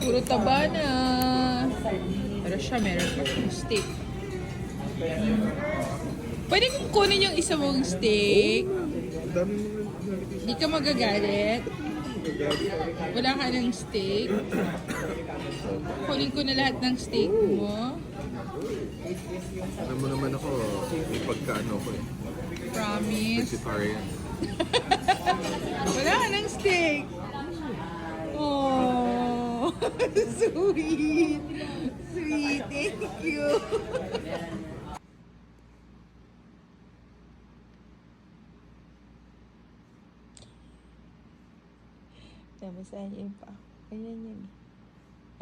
Puro taba na. Pero siya, meron pa siyang steak. Pwede kong kunin yung isa mong steak. Ang dami mo nalagay. Di ka magagalit. Wala ka ng steak. Kunin ko na lahat ng steak mo. Alam mo naman ako, may pagkaano ko eh. Promise. Vegetarian. Wala ka ng steak. Oh, sweet. Sweet. Thank you. Namasahan yun pa. Ganyan yun.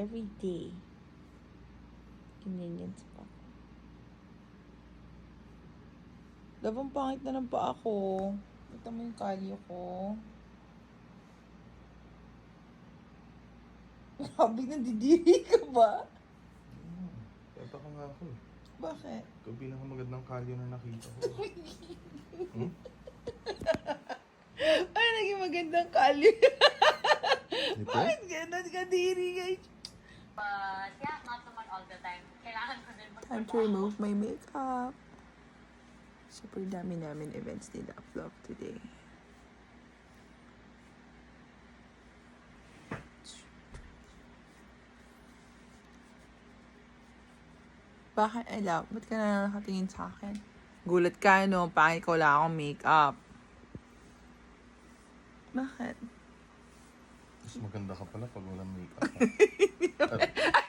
Every day. Ganyan yan sa pa. Labang pangit na lang pa ako. Ito mo yung kalyo ko. Sabi na didiri ka ba? Kaya ko nga ako eh. Bakit? Ikaw pinakamagandang kalyo na nakita ko. Ay, naging magandang kalyo. Ito? Bakit ganon ka diri guys? But yeah, not naman all the time. Kailangan ko din Time to remove my makeup. Super dami namin events nila vlog today. Bakit, Ella? Ba't ka na nakatingin sa akin? Gulat ka, no? Pangit ko wala akong makeup. Bakit? Mas maganda ka pala pag walang makeup. Ay,